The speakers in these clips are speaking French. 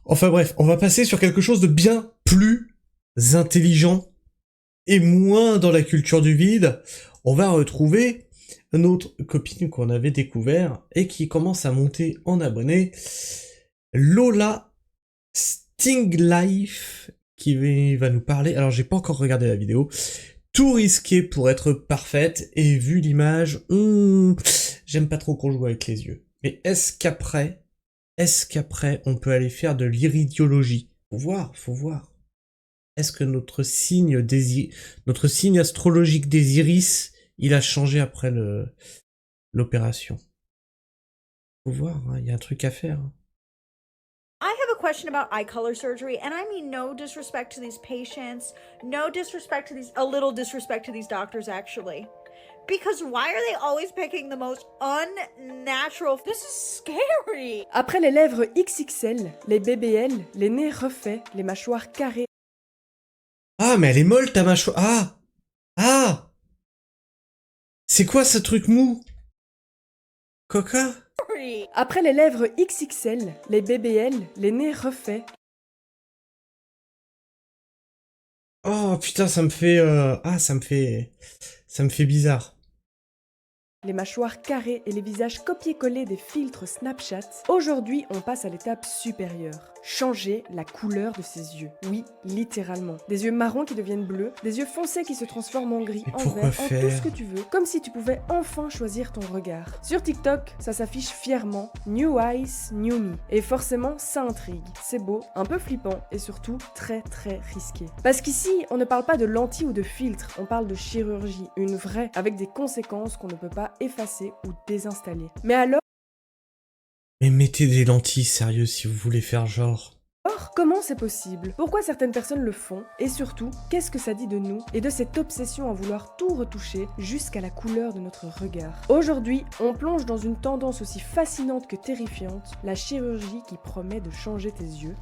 Enfin bref, on va passer sur quelque chose de bien plus intelligent et moins dans la culture du vide. On va retrouver notre copine qu'on avait découvert et qui commence à monter en abonnés, Lola Stinglife, qui va nous parler. Alors j'ai pas encore regardé la vidéo. Tout risqué pour être parfaite, et vu l'image, j'aime pas trop qu'on joue avec les yeux. Mais est-ce qu'après on peut aller faire de l'iridiologie? Faut voir. Est-ce que notre signe astrologique des iris, il a changé après l'opération? Faut voir, hein, il y a un truc à faire. I have a question about eye color surgery, and I mean no disrespect to these patients, no disrespect to a little disrespect to these doctors, actually. Because why are they always picking the most unnatural? This is scary. Après les lèvres XXL, les BBL, les nez refaits, les mâchoires carrées. Ah, mais elle est molle ta mâchoire. Ah, c'est quoi ce truc mou? Coca? Après les lèvres XXL, les BBL, les nez refaits. Oh putain, ça me fait bizarre. Les mâchoires carrées et les visages copiés-collés des filtres Snapchat, aujourd'hui on passe à l'étape supérieure. Changer la couleur de ses yeux. Oui, littéralement. Des yeux marrons qui deviennent bleus, des yeux foncés qui se transforment en gris, Mais en pourquoi vert, en tout faire ce que tu veux, comme si tu pouvais enfin choisir ton regard. Sur TikTok, ça s'affiche fièrement New Eyes, New Me. Et forcément, ça intrigue. C'est beau, un peu flippant et surtout très très risqué. Parce qu'ici, on ne parle pas de lentilles ou de filtres, on parle de chirurgie, une vraie, avec des conséquences qu'on ne peut pas effacer ou désinstaller. Mais alors, Mais mettez des lentilles, sérieux, si vous voulez faire genre. comment c'est possible? Pourquoi certaines personnes le font? Et surtout, qu'est-ce que ça dit de nous et de cette obsession à vouloir tout retoucher jusqu'à la couleur de notre regard? Aujourd'hui, on plonge dans une tendance aussi fascinante que terrifiante, la chirurgie qui promet de changer tes yeux.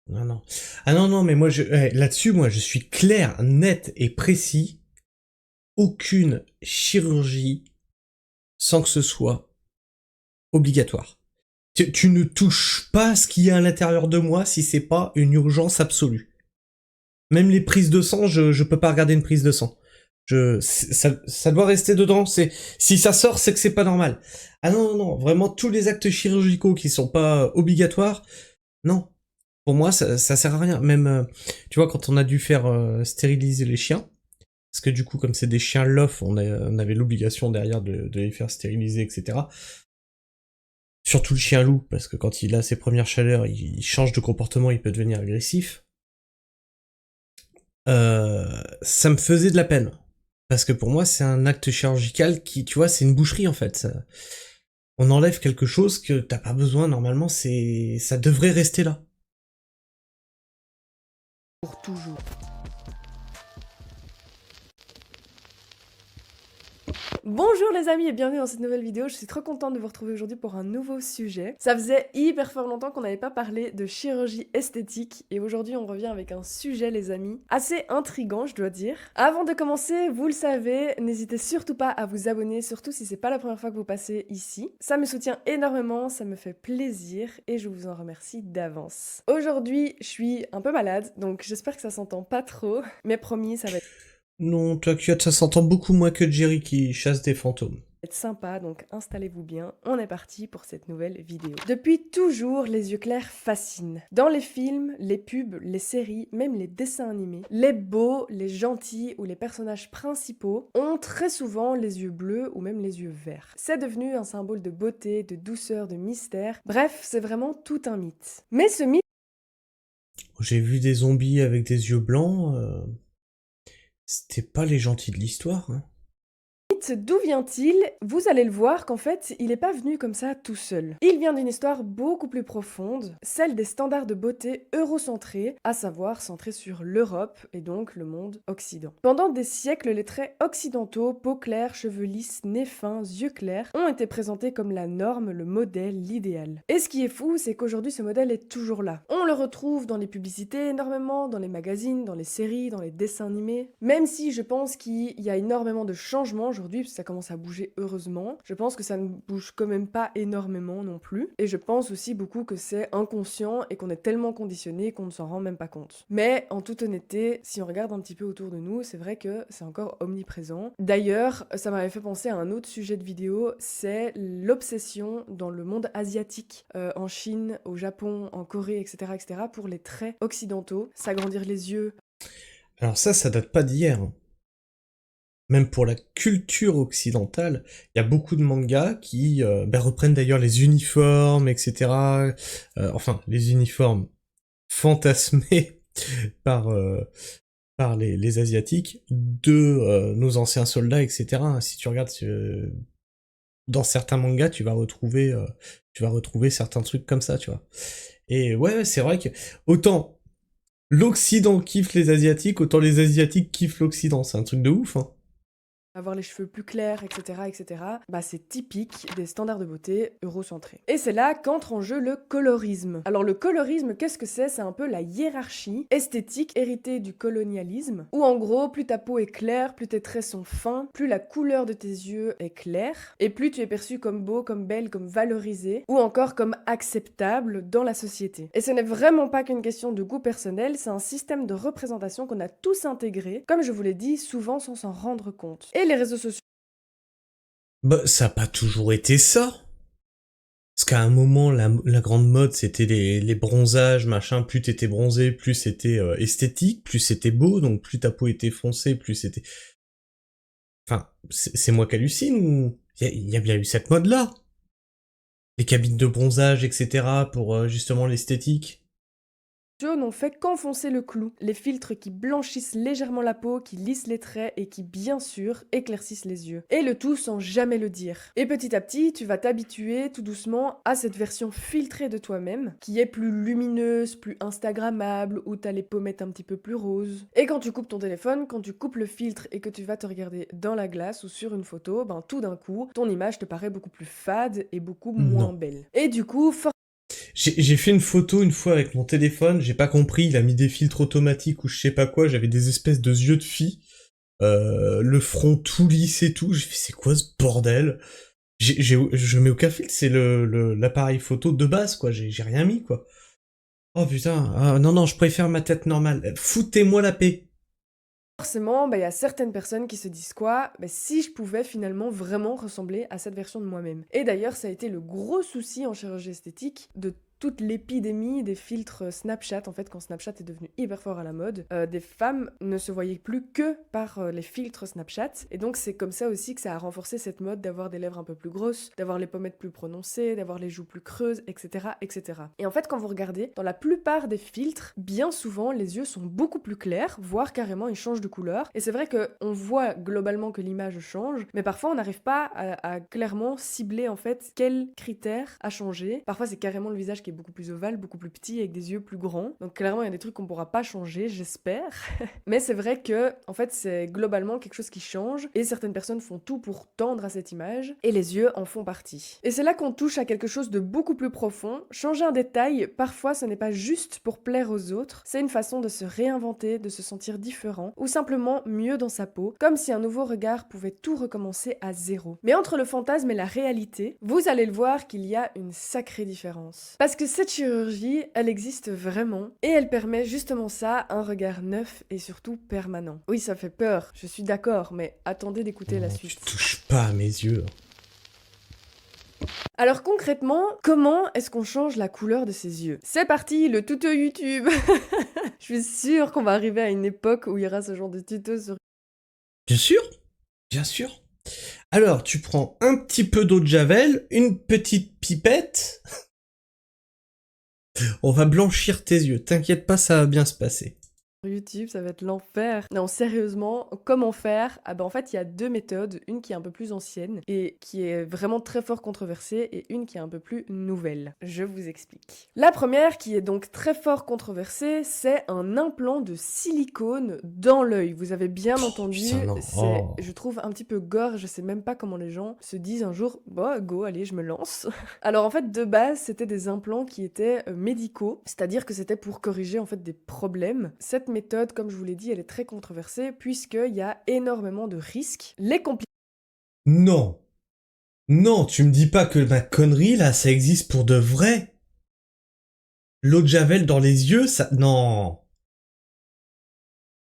Non. Ah non, mais moi, là-dessus, moi, je suis clair, net et précis. Aucune chirurgie sans que ce soit obligatoire. Tu ne touches pas ce qu'il y a à l'intérieur de moi si c'est pas une urgence absolue. Même les prises de sang, je peux pas regarder une prise de sang. Ça doit rester dedans. Si ça sort, c'est que c'est pas normal. Ah non, vraiment tous les actes chirurgicaux qui sont pas obligatoires, non. Pour moi, ça sert à rien. Même, tu vois, quand on a dû faire stériliser les chiens, parce que du coup, comme c'est des chiens lof, on avait l'obligation derrière de les faire stériliser, etc. Surtout le chien loup, parce que quand il a ses premières chaleurs, il change de comportement, il peut devenir agressif. Ça me faisait de la peine. Parce que pour moi, c'est un acte chirurgical qui, tu vois, c'est une boucherie en fait. On enlève quelque chose que t'as pas besoin, normalement, ça devrait rester là. Pour toujours. Bonjour les amis et bienvenue dans cette nouvelle vidéo, je suis trop contente de vous retrouver aujourd'hui pour un nouveau sujet. Ça faisait hyper fort longtemps qu'on n'avait pas parlé de chirurgie esthétique et aujourd'hui on revient avec un sujet les amis, assez intriguant je dois dire. Avant de commencer, vous le savez, n'hésitez surtout pas à vous abonner, surtout si c'est pas la première fois que vous passez ici. Ça me soutient énormément, ça me fait plaisir et je vous en remercie d'avance. Aujourd'hui je suis un peu malade donc j'espère que ça s'entend pas trop, mais promis ça va Non, t'inquiète, ça s'entend beaucoup moins que Jerry qui chasse des fantômes. être sympa, donc installez-vous bien, on est parti pour cette nouvelle vidéo. Depuis toujours, les yeux clairs fascinent. Dans les films, les pubs, les séries, même les dessins animés, les beaux, les gentils ou les personnages principaux ont très souvent les yeux bleus ou même les yeux verts. C'est devenu un symbole de beauté, de douceur, de mystère, bref, c'est vraiment tout un mythe. Mais ce mythe J'ai vu des zombies avec des yeux blancs, c'était pas les gentils de l'histoire, hein. d'où vient-il? Vous allez le voir qu'en fait, il n'est pas venu comme ça tout seul. Il vient d'une histoire beaucoup plus profonde, celle des standards de beauté eurocentrés, à savoir centrés sur l'Europe et donc le monde occident. Pendant des siècles, les traits occidentaux, peau claire, cheveux lisses, nez fin, yeux clairs, ont été présentés comme la norme, le modèle, l'idéal. Et ce qui est fou, c'est qu'aujourd'hui, ce modèle est toujours là. On le retrouve dans les publicités énormément, dans les magazines, dans les séries, dans les dessins animés. Même si je pense qu'il y a énormément de changements aujourd'hui aujourd'hui, parce que ça commence à bouger heureusement. Je pense que ça ne bouge quand même pas énormément non plus. Et je pense aussi beaucoup que c'est inconscient et qu'on est tellement conditionné qu'on ne s'en rend même pas compte. Mais en toute honnêteté, si on regarde un petit peu autour de nous, c'est vrai que c'est encore omniprésent. D'ailleurs, ça m'avait fait penser à un autre sujet de vidéo, c'est l'obsession dans le monde asiatique, en Chine, au Japon, en Corée, etc., pour les traits occidentaux, s'agrandir les yeux. Alors ça date pas d'hier, hein. Même pour la culture occidentale, il y a beaucoup de mangas qui reprennent d'ailleurs les uniformes, etc. Enfin, les uniformes fantasmés par les Asiatiques de nos anciens soldats, etc. Si tu regardes dans certains mangas, tu vas retrouver certains trucs comme ça, tu vois. Et ouais, c'est vrai que autant l'Occident kiffe les Asiatiques, autant les Asiatiques kiffent l'Occident. C'est un truc de ouf, hein. Avoir les cheveux plus clairs, etc., bah c'est typique des standards de beauté eurocentrés. Et c'est là qu'entre en jeu le colorisme. Alors le colorisme, qu'est-ce que c'est? C'est un peu la hiérarchie esthétique héritée du colonialisme, où en gros, plus ta peau est claire, plus tes traits sont fins, plus la couleur de tes yeux est claire, et plus tu es perçu comme beau, comme belle, comme valorisé, ou encore comme acceptable dans la société. Et ce n'est vraiment pas qu'une question de goût personnel, c'est un système de représentation qu'on a tous intégré, comme je vous l'ai dit, souvent sans s'en rendre compte. Et les réseaux sociaux. Bah, ça a pas toujours été ça. Parce qu'à un moment, la grande mode, c'était les bronzages, machin. Plus t'étais bronzé, plus c'était esthétique, plus c'était beau. Donc plus ta peau était foncée, plus c'était... Enfin, c'est moi qui hallucine ou... Il y a bien eu cette mode-là. Les cabines de bronzage, etc. pour justement l'esthétique. N'ont fait qu'enfoncer le clou. Les filtres qui blanchissent légèrement la peau, qui lissent les traits et qui, bien sûr, éclaircissent les yeux. Et le tout sans jamais le dire. Et petit à petit, tu vas t'habituer tout doucement à cette version filtrée de toi-même, qui est plus lumineuse, plus instagrammable, où t'as les pommettes un petit peu plus roses. Et quand tu coupes ton téléphone, quand tu coupes le filtre et que tu vas te regarder dans la glace ou sur une photo, ben tout d'un coup, ton image te paraît beaucoup plus fade et beaucoup moins belle. Et du coup, j'ai fait une photo une fois avec mon téléphone, j'ai pas compris, il a mis des filtres automatiques ou je sais pas quoi, j'avais des espèces de yeux de fille, le front tout lisse et tout, j'ai fait c'est quoi ce bordel? Je mets aucun filtre, c'est l'appareil photo de base quoi, j'ai rien mis quoi. Oh putain, ah, non je préfère ma tête normale, foutez-moi la paix. forcément, il y a certaines personnes qui se disent quoi? Si je pouvais finalement vraiment ressembler à cette version de moi-même. Et d'ailleurs, ça a été le gros souci en chirurgie esthétique de toute l'épidémie des filtres Snapchat, en fait, quand Snapchat est devenu hyper fort à la mode, des femmes ne se voyaient plus que par les filtres Snapchat, et donc c'est comme ça aussi que ça a renforcé cette mode d'avoir des lèvres un peu plus grosses, d'avoir les pommettes plus prononcées, d'avoir les joues plus creuses, etc. Et en fait, quand vous regardez, dans la plupart des filtres, bien souvent, les yeux sont beaucoup plus clairs, voire carrément ils changent de couleur, et c'est vrai qu'on voit globalement que l'image change, mais parfois on n'arrive pas à clairement cibler en fait quel critère a changé. Parfois c'est carrément le visage qui est beaucoup plus ovale, beaucoup plus petit, avec des yeux plus grands. Donc clairement, il y a des trucs qu'on pourra pas changer, j'espère. Mais c'est vrai que, en fait, c'est globalement quelque chose qui change, et certaines personnes font tout pour tendre à cette image, et les yeux en font partie. Et c'est là qu'on touche à quelque chose de beaucoup plus profond. Changer un détail, parfois, ce n'est pas juste pour plaire aux autres, c'est une façon de se réinventer, de se sentir différent, ou simplement mieux dans sa peau, comme si un nouveau regard pouvait tout recommencer à zéro. Mais entre le fantasme et la réalité, vous allez le voir qu'il y a une sacrée différence. Parce que cette chirurgie, elle existe vraiment, et elle permet justement ça, un regard neuf et surtout permanent. Oui, ça fait peur, je suis d'accord, mais attendez d'écouter la suite. Tu touches pas à mes yeux. Alors concrètement, comment est-ce qu'on change la couleur de ses yeux? C'est parti, le tuto YouTube. Je suis sûre qu'on va arriver à une époque où il y aura ce genre de tuto sur... Bien sûr. Alors, tu prends un petit peu d'eau de javel, une petite pipette. On va blanchir tes yeux, t'inquiète pas, ça va bien se passer. YouTube, ça va être l'enfer. Non, sérieusement, comment faire? En fait, il y a deux méthodes, une qui est un peu plus ancienne et qui est vraiment très fort controversée, et une qui est un peu plus nouvelle. Je vous explique. La première, qui est donc très fort controversée, c'est un implant de silicone dans l'œil. Vous avez bien entendu, putain, non. c'est, je trouve, un petit peu gore. Je sais même pas comment les gens se disent un jour, bah go, allez, je me lance. Alors en fait, de base, c'était des implants qui étaient médicaux, c'est-à-dire que c'était pour corriger en fait des problèmes. Cette méthode, comme je vous l'ai dit, elle est très controversée puisqu'il y a énormément de risques. Les complications Non. Non, tu me dis pas que ma connerie, là, ça existe pour de vrai. L'eau de Javel dans les yeux, ça... Non.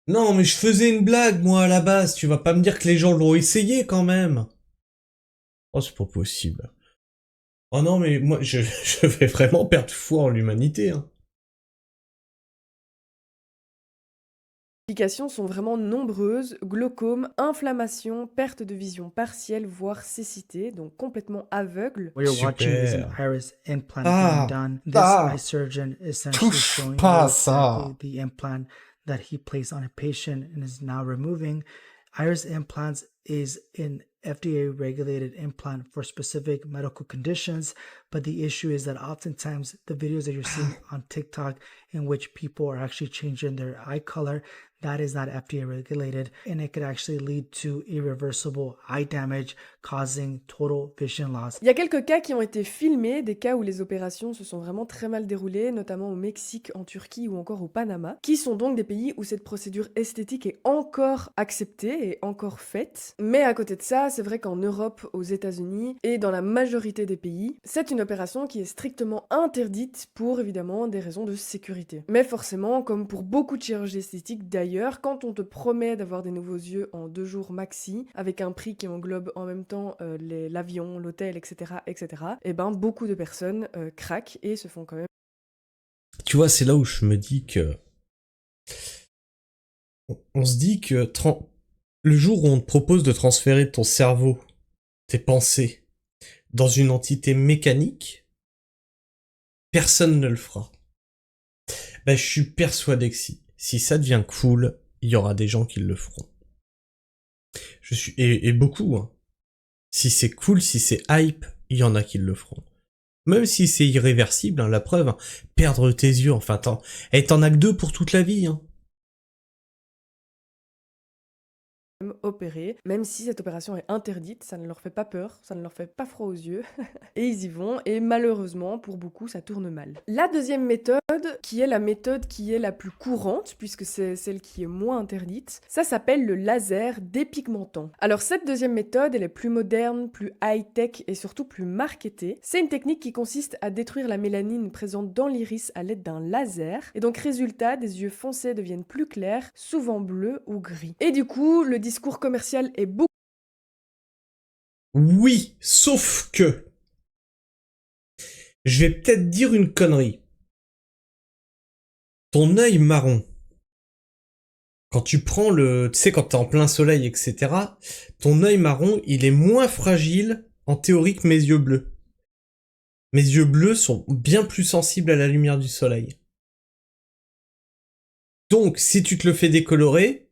Non, mais je faisais une blague, moi, à la base. Tu vas pas me dire que les gens l'ont essayé, quand même. Oh, c'est pas possible. Oh non, mais moi, je vais vraiment perdre foi en l'humanité, hein. Les complications sont vraiment nombreuses, glaucome, inflammation, perte de vision partielle, voire cécité, donc complètement aveugle. What you're watching is an Super. iris implant Ah, being done. This ah, eye surgeon is essentially touche showing pas you à ça. exactly the implant that he placed on a patient and is now removing. Iris implants is an FDA regulated implant for specific medical conditions, but the issue is that oftentimes the videos that you're seeing on TikTok in which people are actually changing their eye color, that is not FDA regulated, and it could actually lead to irreversible eye damage, causing total vision loss. Il y a quelques cas qui ont été filmés, des cas où les opérations se sont vraiment très mal déroulées, notamment au Mexique, en Turquie ou encore au Panama, qui sont donc des pays où cette procédure esthétique est encore acceptée et encore faite. Mais à côté de ça, c'est vrai qu'en Europe, aux États-Unis et dans la majorité des pays, c'est une opération qui est strictement interdite pour évidemment des raisons de sécurité. Mais forcément, comme pour beaucoup de chirurgie esthétique d'ailleurs, quand on te promet d'avoir des nouveaux yeux en 2 jours maxi, avec un prix qui englobe en même temps l'avion, l'hôtel, etc., etc., et ben beaucoup de personnes craquent et se font quand même. Tu vois, c'est là où je me dis que... On se dit que le jour où on te propose de transférer ton cerveau, tes pensées, dans une entité mécanique, personne ne le fera. Ben, je suis persuadé que si ça devient cool, il y aura des gens qui le feront. Et beaucoup, hein. Si c'est cool, si c'est hype, il y en a qui le feront. Même si c'est irréversible, hein, la preuve, hein, perdre tes yeux, enfin, t'en as que 2 pour toute la vie, hein. Opérer, même si cette opération est interdite, ça ne leur fait pas peur, ça ne leur fait pas froid aux yeux, et ils y vont, et malheureusement, pour beaucoup, ça tourne mal. La deuxième méthode, qui est la méthode qui est la plus courante, puisque c'est celle qui est moins interdite, ça s'appelle le laser dépigmentant. Alors cette deuxième méthode, elle est plus moderne, plus high-tech et surtout plus marketée. C'est une technique qui consiste à détruire la mélanine présente dans l'iris à l'aide d'un laser, et donc résultat, des yeux foncés deviennent plus clairs, souvent bleus ou gris. Et du coup, le discours commercial est beaucoup. Oui, sauf que... Je vais peut-être dire une connerie. Ton œil marron, quand tu prends tu sais, quand t'es en plein soleil, etc., ton œil marron, il est moins fragile, en théorie, que mes yeux bleus. Mes yeux bleus sont bien plus sensibles à la lumière du soleil. Donc, si tu te le fais décolorer,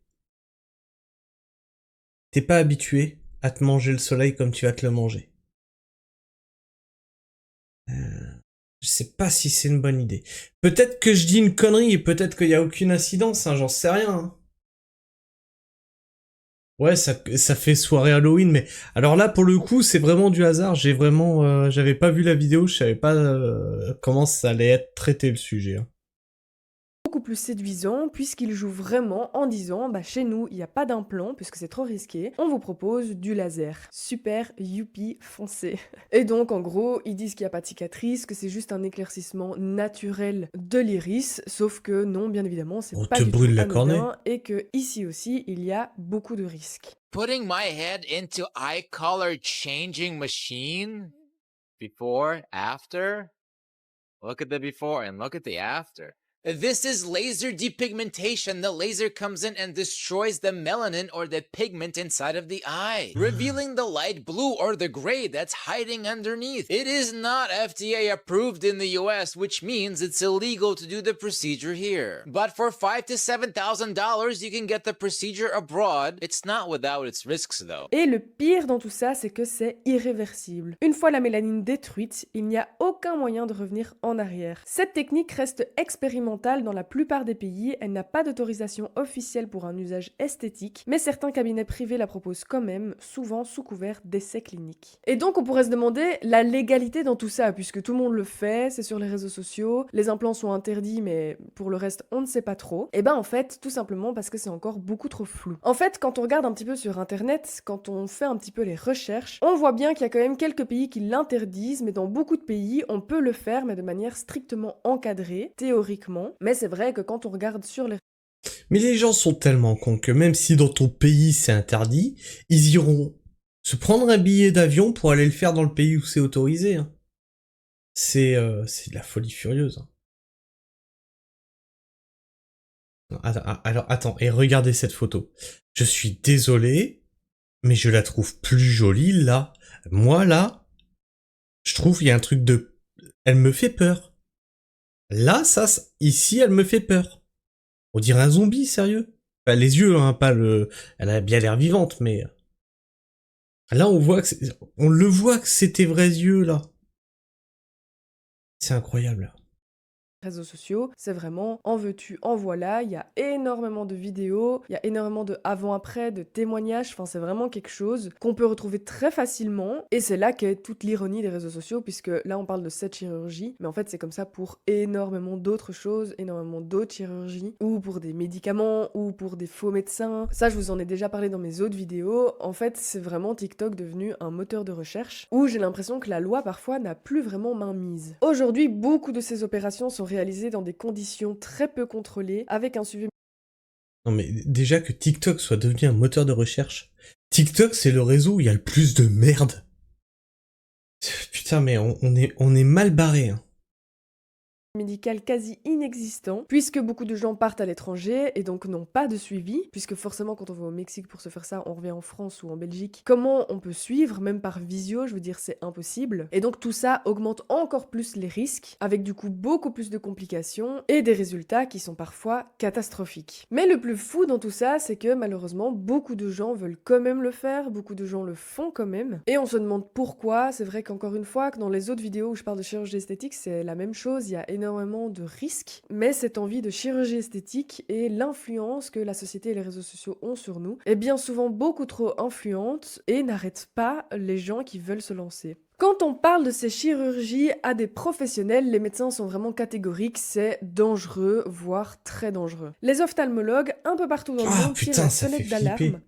t'es pas habitué à te manger le soleil comme tu vas te le manger. Je sais pas si c'est une bonne idée. Peut-être que je dis une connerie et peut-être qu'il y a aucune incidence, hein, j'en sais rien. Hein. Ouais, ça fait soirée Halloween, mais alors là, pour le coup, c'est vraiment du hasard. J'avais pas vu la vidéo, je savais pas comment ça allait être traité le sujet. Hein. Plus séduisant puisqu'il joue vraiment en disant bah chez nous il n'y a pas d'implant puisque c'est trop risqué, on vous propose du laser. Super youpi foncé. Et donc en gros ils disent qu'il n'y a pas de cicatrice, que c'est juste un éclaircissement naturel de l'iris, sauf que non bien évidemment c'est On pas te du brûle tout la cornée. anodin et que ici aussi il y a beaucoup de risques. Putting my head into eye color changing machine before, after. Look at the before and look at the after. This is laser depigmentation. The laser comes in and destroys the melanin or the pigment inside of the eye, revealing the light blue or the gray that's hiding underneath. It is not FDA approved in the US, which means it's illegal to do the procedure here. But for $5,000 to $7,000, you can get the procedure abroad. It's not without its risks though. Et le pire dans tout ça, c'est que c'est irréversible. Une fois la mélanine détruite, il n'y a aucun moyen de revenir en arrière. Cette technique reste expérimentale expérimentale dans la plupart des pays, elle n'a pas d'autorisation officielle pour un usage esthétique, mais certains cabinets privés la proposent quand même, souvent sous couvert d'essais cliniques. Et donc on pourrait se demander la légalité dans tout ça, puisque tout le monde le fait, c'est sur les réseaux sociaux, les implants sont interdits, mais pour le reste on ne sait pas trop. Et ben en fait, tout simplement parce que c'est encore beaucoup trop flou. En fait, quand on regarde un petit peu sur internet, quand on fait un petit peu les recherches, on voit bien qu'il y a quand même quelques pays qui l'interdisent, mais dans beaucoup de pays, on peut le faire, mais de manière strictement encadrée, théoriquement. Mais c'est vrai que quand on regarde sur les Mais les gens sont tellement cons que même si dans ton pays c'est interdit, ils iront se prendre un billet d'avion pour aller le faire dans le pays où c'est autorisé. Hein. C'est de la folie furieuse. Hein. Alors attends, et regardez cette photo. Je suis désolé, mais je la trouve plus jolie là. Moi là, je trouve il y a un truc de... Elle me fait peur. Là, ici, elle me fait peur. On dirait un zombie, sérieux. Enfin, les yeux, hein, pas le... Elle a bien l'air vivante, mais... Là, on voit que on le voit que c'est tes vrais yeux, là. C'est incroyable. réseaux sociaux, c'est vraiment en veux-tu, en voilà, il y a énormément de vidéos, il y a énormément de avant-après, de témoignages, enfin c'est vraiment quelque chose qu'on peut retrouver très facilement, et c'est là qu'est toute l'ironie des réseaux sociaux, puisque là on parle de cette chirurgie, mais en fait c'est comme ça pour énormément d'autres choses, énormément d'autres chirurgies, ou pour des médicaments, ou pour des faux médecins, ça je vous en ai déjà parlé dans mes autres vidéos, en fait c'est vraiment TikTok devenu un moteur de recherche, où j'ai l'impression que la loi parfois n'a plus vraiment main mise. Aujourd'hui, beaucoup de ces opérations sont réalisées dans des conditions très peu contrôlées, avec un suivi... Non mais déjà que TikTok soit devenu un moteur de recherche, TikTok c'est le réseau où il y a le plus de merde. Putain mais on est mal barré. Hein. Médical quasi inexistant, puisque beaucoup de gens partent à l'étranger et donc n'ont pas de suivi, puisque forcément quand on va au Mexique pour se faire ça, on revient en France ou en Belgique. Comment on peut suivre, même par visio, je veux dire c'est impossible. Et donc tout ça augmente encore plus les risques, avec du coup beaucoup plus de complications et des résultats qui sont parfois catastrophiques. Mais le plus fou dans tout ça, c'est que malheureusement beaucoup de gens veulent quand même le faire, beaucoup de gens le font quand même, et on se demande pourquoi. C'est vrai qu'encore une fois, que dans les autres vidéos où je parle de chirurgie esthétique, c'est la même chose, il y a énormément de risques, mais cette envie de chirurgie esthétique et l'influence que la société et les réseaux sociaux ont sur nous est bien souvent beaucoup trop influente et n'arrête pas les gens qui veulent se lancer. Quand on parle de ces chirurgies à des professionnels, les médecins sont vraiment catégoriques, c'est dangereux, voire très dangereux. Les ophtalmologues, un peu partout dans le monde, tirent la sonnette d'alarme.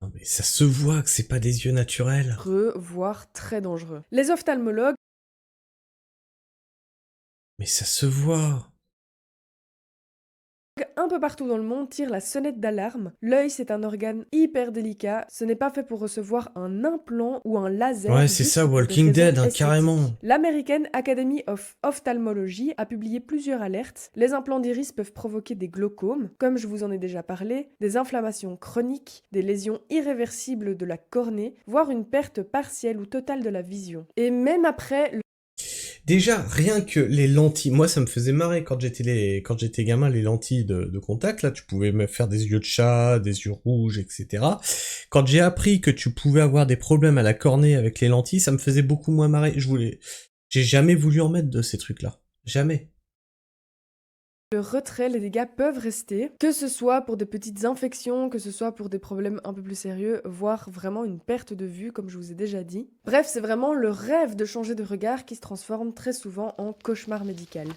Non mais ça se voit que c'est pas des yeux naturels. Voire très dangereux. Les ophtalmologues, Mais ça se voit. un peu partout dans le monde, tirent la sonnette d'alarme. L'œil, c'est un organe hyper délicat. Ce n'est pas fait pour recevoir un implant ou un laser. Ouais, c'est ça, pour des Walking raisons Dead, hein, esthétiques. carrément. L'American Academy of Ophthalmology a publié plusieurs alertes. Les implants d'iris peuvent provoquer des glaucomes, comme je vous en ai déjà parlé, des inflammations chroniques, des lésions irréversibles de la cornée, voire une perte partielle ou totale de la vision. Et même après... Déjà, rien que les lentilles, moi ça me faisait marrer quand j'étais gamin, les lentilles de contact, là tu pouvais me faire des yeux de chat, des yeux rouges, etc. Quand j'ai appris que tu pouvais avoir des problèmes à la cornée avec les lentilles, ça me faisait beaucoup moins marrer. J'ai jamais voulu en mettre de ces trucs-là. Jamais. Le retrait, les dégâts peuvent rester, que ce soit pour des petites infections, que ce soit pour des problèmes un peu plus sérieux, voire vraiment une perte de vue, comme je vous ai déjà dit. Bref, c'est vraiment le rêve de changer de regard qui se transforme très souvent en cauchemar médical.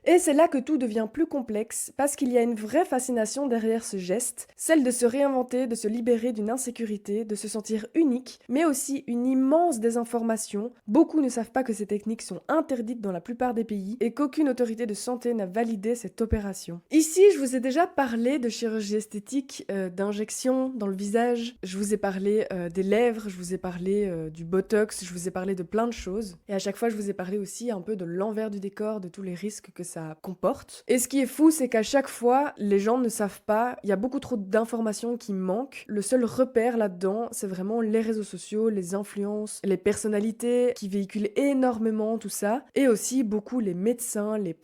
Et c'est là que tout devient plus complexe, parce qu'il y a une vraie fascination derrière ce geste, celle de se réinventer, de se libérer d'une insécurité, de se sentir unique, mais aussi une immense désinformation. Beaucoup ne savent pas que ces techniques sont interdites dans la plupart des pays et qu'aucune autorité de santé n'a validé cette opération. Ici, je vous ai déjà parlé de chirurgie esthétique, d'injections dans le visage, je vous ai parlé des lèvres, je vous ai parlé du botox, je vous ai parlé de plein de choses, et à chaque fois je vous ai parlé aussi un peu de l'envers du décor, de tous les risques que ça comporte. Et ce qui est fou, c'est qu'à chaque fois, les gens ne savent pas, il y a beaucoup trop d'informations qui manquent. Le seul repère là-dedans, c'est vraiment les réseaux sociaux, les influences, les personnalités qui véhiculent énormément tout ça, et aussi beaucoup les médecins, les...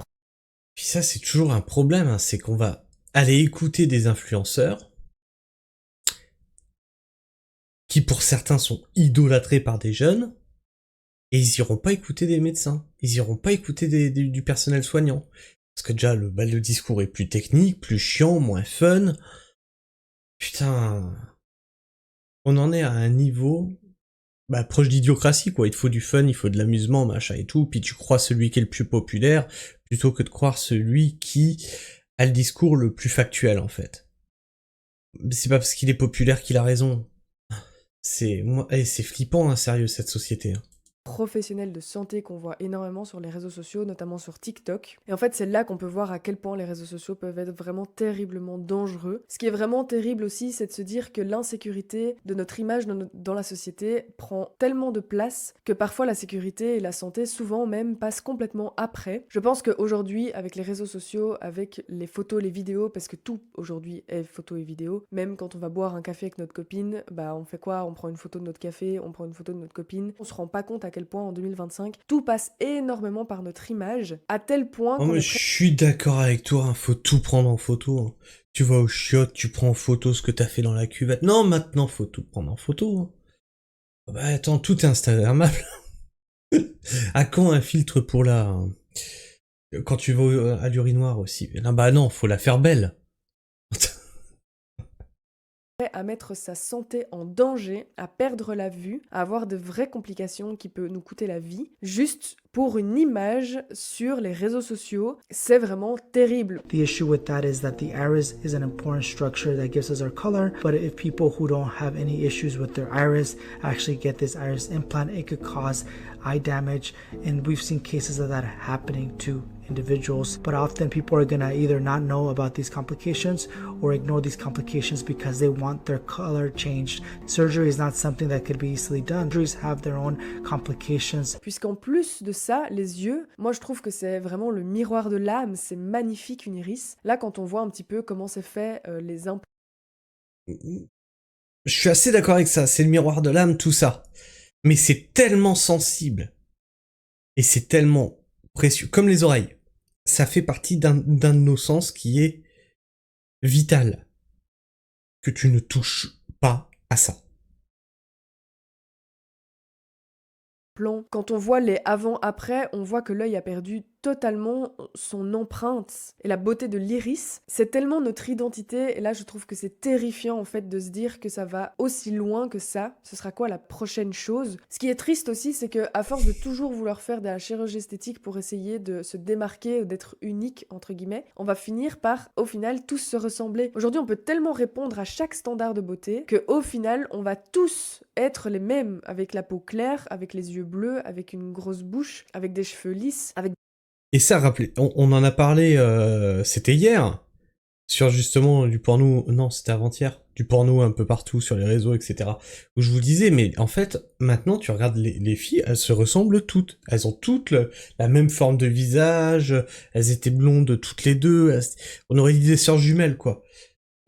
Puis ça, c'est toujours un problème, hein, c'est qu'on va aller écouter des influenceurs qui, pour certains, sont idolâtrés par des jeunes, Et ils iront pas écouter des médecins. Ils iront pas écouter du personnel soignant. Parce que déjà, le discours est plus technique, plus chiant, moins fun. Putain. On en est à un niveau, proche d'idiocratie, quoi. Il te faut du fun, il faut de l'amusement, machin et tout. Puis tu crois celui qui est le plus populaire, plutôt que de croire celui qui a le discours le plus factuel, en fait. C'est pas parce qu'il est populaire qu'il a raison. C'est flippant, hein, sérieux, cette société. Professionnels de santé qu'on voit énormément sur les réseaux sociaux, notamment sur TikTok. Et en fait, c'est là qu'on peut voir à quel point les réseaux sociaux peuvent être vraiment terriblement dangereux. Ce qui est vraiment terrible aussi, c'est de se dire que l'insécurité de notre image dans la société prend tellement de place que parfois la sécurité et la santé, souvent même, passent complètement après. Je pense qu'aujourd'hui, avec les réseaux sociaux, avec les photos, les vidéos, parce que tout aujourd'hui est photo et vidéo, même quand on va boire un café avec notre copine, on fait quoi? On prend une photo de notre café, on prend une photo de notre copine. On se rend pas compte à quel point en 2025, tout passe énormément par notre image, à tel point Oh, qu'on mais je suis d'accord avec toi, hein, faut tout prendre en photo. Hein. Tu vas au chiottes, tu prends en photo ce que t'as fait dans la cuvette. Non, maintenant, faut tout prendre en photo. Hein. Attends, tout est instagrammable. À quand un filtre pour la... hein. Quand tu vas à l'urinoir aussi. Là, non, faut la faire belle. à mettre sa santé en danger, à perdre la vue, à avoir de vraies complications qui peuvent nous coûter la vie, juste pour une image sur les réseaux sociaux. C'est vraiment terrible. The issue with that is that the iris is an important structure that gives us our color, but if people who don't have any issues with their iris actually get this iris implant, it could cause eye damage, and we've seen cases of that happening to individuals. But often people are gonna either not know about these complications or ignore these complications because they want their color changed. Surgery is not something that could be easily done. Surgeries have their own complications. Puisqu'en plus de ça, les yeux, moi je trouve que c'est vraiment le miroir de l'âme, c'est magnifique une iris. Là quand on voit un petit peu comment c'est fait les implants. Je suis assez d'accord avec ça, c'est le miroir de l'âme, tout ça. Mais c'est tellement sensible. Et c'est tellement précieux. Comme les oreilles. Ça fait partie d'un de nos sens qui est vital. Que tu ne touches pas à ça. Quand on voit les avant-après, on voit que l'œil a perdu totalement son empreinte et la beauté de l'iris. C'est tellement notre identité, et là je trouve que c'est terrifiant en fait de se dire que ça va aussi loin que ça. Ce sera quoi la prochaine chose? Ce qui est triste aussi, c'est que à force de toujours vouloir faire de la chirurgie esthétique pour essayer de se démarquer ou d'être unique entre guillemets, on va finir par au final tous se ressembler. Aujourd'hui on peut tellement répondre à chaque standard de beauté que au final on va tous être les mêmes, avec la peau claire, avec les yeux bleus, avec une grosse bouche, avec des cheveux lisses, avec... Et ça, rappelez, on en a parlé, c'était hier, sur justement du porno, non, c'était avant-hier, du porno un peu partout sur les réseaux, etc. Où je vous disais, mais en fait, maintenant, tu regardes les filles, elles se ressemblent toutes. Elles ont toutes la même forme de visage, elles étaient blondes toutes les deux, on aurait dit des sœurs jumelles, quoi.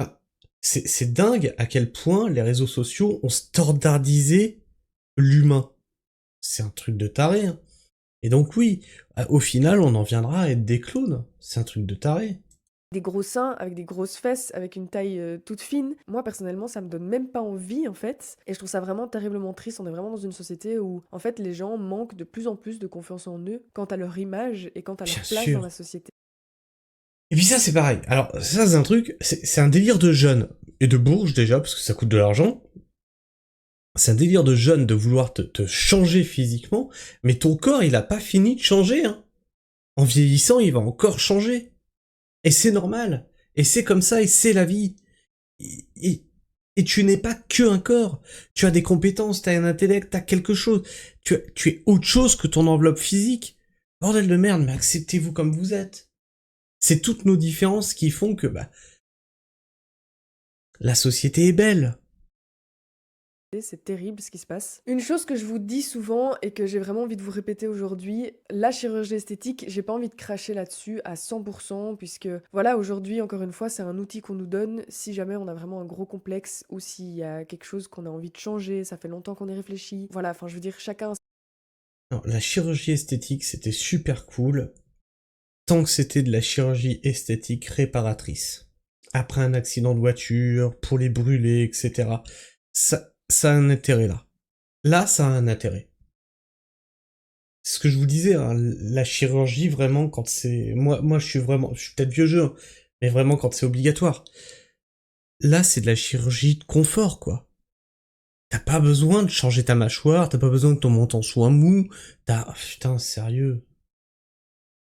Enfin, c'est dingue à quel point les réseaux sociaux ont standardisé l'humain. C'est un truc de taré, hein. Et donc oui, au final, on en viendra à être des clones. C'est un truc de taré. des gros seins, avec des grosses fesses, avec une taille toute fine. Moi, personnellement, ça me donne même pas envie, en fait. Et je trouve ça vraiment terriblement triste. On est vraiment dans une société où, en fait, les gens manquent de plus en plus de confiance en eux quant à leur image et quant à leur Bien place sûr. dans la société. Et puis ça, c'est pareil. Alors, ça, c'est un truc, c'est un délire de jeunes. Et de bourges, déjà, parce que ça coûte de l'argent. C'est un délire de jeunes de vouloir te changer physiquement, mais ton corps, il a pas fini de changer, hein. En vieillissant, il va encore changer. Et c'est normal. Et c'est comme ça, et c'est la vie. Et tu n'es pas que un corps. Tu as des compétences, tu as un intellect, tu as quelque chose. Tu es autre chose que ton enveloppe physique. Bordel de merde, mais acceptez-vous comme vous êtes. C'est toutes nos différences qui font que, la société est belle. C'est terrible ce qui se passe. Une chose que je vous dis souvent et que j'ai vraiment envie de vous répéter aujourd'hui, la chirurgie esthétique, j'ai pas envie de cracher là-dessus à 100% puisque voilà, aujourd'hui, encore une fois, c'est un outil qu'on nous donne si jamais on a vraiment un gros complexe ou s'il y a quelque chose qu'on a envie de changer, ça fait longtemps qu'on y réfléchit. Voilà, enfin je veux dire, chacun... Non, la chirurgie esthétique, c'était super cool, tant que c'était de la chirurgie esthétique réparatrice. Après un accident de voiture, pour les brûler, etc. Ça a un intérêt là. Là, ça a un intérêt. ce que je vous disais, hein, la chirurgie, vraiment, quand c'est... Moi, je suis peut-être vieux jeu, hein, mais vraiment quand c'est obligatoire. Là, c'est de la chirurgie de confort, quoi. T'as pas besoin de changer ta mâchoire, t'as pas besoin que ton menton soit mou, putain, sérieux.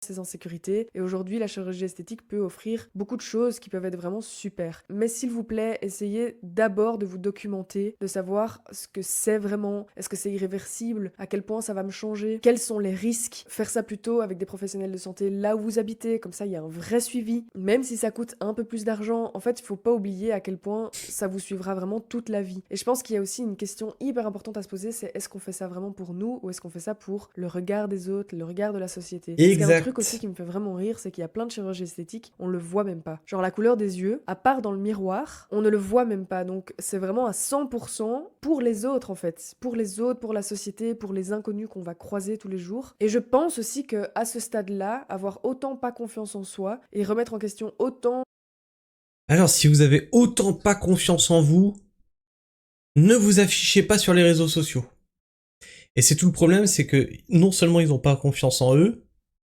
C'est en sécurité et aujourd'hui la chirurgie esthétique peut offrir beaucoup de choses qui peuvent être vraiment super. Mais s'il vous plaît, essayez d'abord de vous documenter, de savoir ce que c'est vraiment, est-ce que c'est irréversible, à quel point ça va me changer, quels sont les risques. Faire ça plutôt avec des professionnels de santé là où vous habitez, comme ça il y a un vrai suivi. Même si ça coûte un peu plus d'argent, en fait il faut pas oublier à quel point ça vous suivra vraiment toute la vie. Et je pense qu'il y a aussi une question hyper importante à se poser, c'est est-ce qu'on fait ça vraiment pour nous ou est-ce qu'on fait ça pour le regard des autres, le regard de la société. Parce qu'il y a un truc aussi qui me fait vraiment rire, c'est qu'il y a plein de chirurgies esthétiques, on le voit même pas. Genre la couleur des yeux, à part dans le miroir, on ne le voit même pas. Donc c'est vraiment à 100% pour les autres en fait. Pour les autres, pour la société, pour les inconnus qu'on va croiser tous les jours. Et je pense aussi que à ce stade-là, avoir autant pas confiance en soi et remettre en question autant... Alors, si vous avez autant pas confiance en vous, ne vous affichez pas sur les réseaux sociaux. Et c'est tout le problème, c'est que non seulement ils ont pas confiance en eux,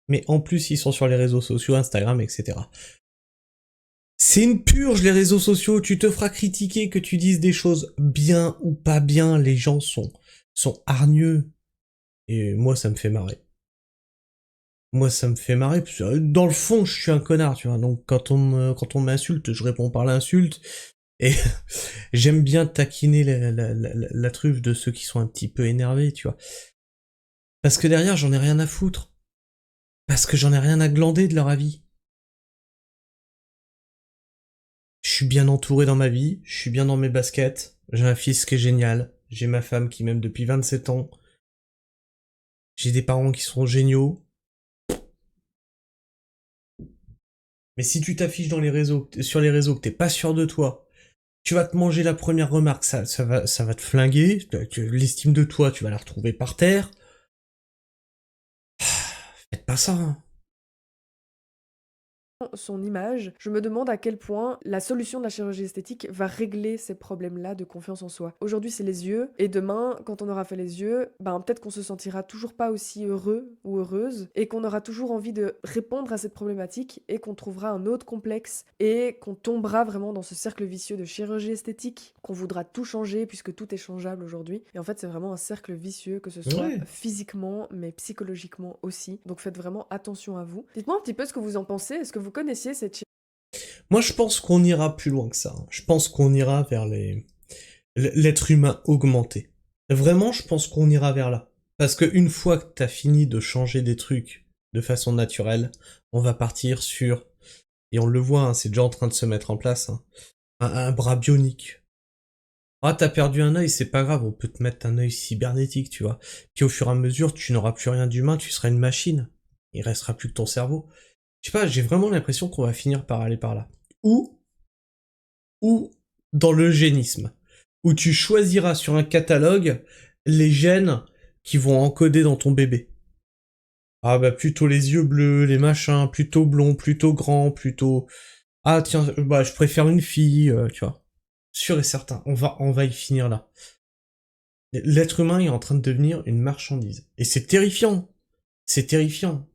mais en plus ils sont sur les réseaux sociaux, Instagram, etc. C'est une purge, les réseaux sociaux, tu te feras critiquer que tu dises des choses bien ou pas bien, les gens sont hargneux. Et moi ça me fait marrer. Moi ça me fait marrer, parce que dans le fond je suis un connard, tu vois, donc quand on m'insulte, je réponds par l'insulte, et j'aime bien taquiner la truffe de ceux qui sont un petit peu énervés, tu vois. Parce que derrière j'en ai rien à foutre. Parce que j'en ai rien à glander de leur avis. Je suis bien entouré dans ma vie, je suis bien dans mes baskets, j'ai un fils qui est génial, j'ai ma femme qui m'aime depuis 27 ans, j'ai des parents qui sont géniaux. Mais si tu t'affiches sur les réseaux que t'es pas sûr de toi, tu vas te manger la première remarque, ça va te flinguer, l'estime de toi, tu vas la retrouver par terre. Faites pas ça, hein. son image, je me demande à quel point la solution de la chirurgie esthétique va régler ces problèmes-là de confiance en soi. Aujourd'hui, c'est les yeux, et demain, quand on aura fait les yeux, ben peut-être qu'on se sentira toujours pas aussi heureux ou heureuse, et qu'on aura toujours envie de répondre à cette problématique, et qu'on trouvera un autre complexe, et qu'on tombera vraiment dans ce cercle vicieux de chirurgie esthétique, qu'on voudra tout changer, puisque tout est changeable aujourd'hui. Et en fait, c'est vraiment un cercle vicieux, que ce soit physiquement, mais psychologiquement aussi. Donc faites vraiment attention à vous. Dites-moi un petit peu ce que vous en pensez. Est-ce que vous connaissiez cette... Moi, je pense qu'on ira plus loin que ça. Je pense qu'on ira vers l'être humain augmenté. Vraiment, je pense qu'on ira vers là. Parce que une fois que t'as fini de changer des trucs de façon naturelle, on va partir sur, et on le voit, hein, c'est déjà en train de se mettre en place, hein, un bras bionique. Ah, t'as perdu un œil, c'est pas grave, on peut te mettre un œil cybernétique, tu vois. Puis au fur et à mesure, tu n'auras plus rien d'humain, tu seras une machine. Il restera plus que ton cerveau. Je sais pas, j'ai vraiment l'impression qu'on va finir par aller par là. Ou dans l'eugénisme, où tu choisiras sur un catalogue les gènes qui vont encoder dans ton bébé. Ah bah plutôt les yeux bleus, les machins, plutôt blond, plutôt grand, plutôt... Ah tiens, bah je préfère une fille, tu vois. Sûr et certain, on va y finir là. L'être humain est en train de devenir une marchandise. Et c'est terrifiant. C'est terrifiant.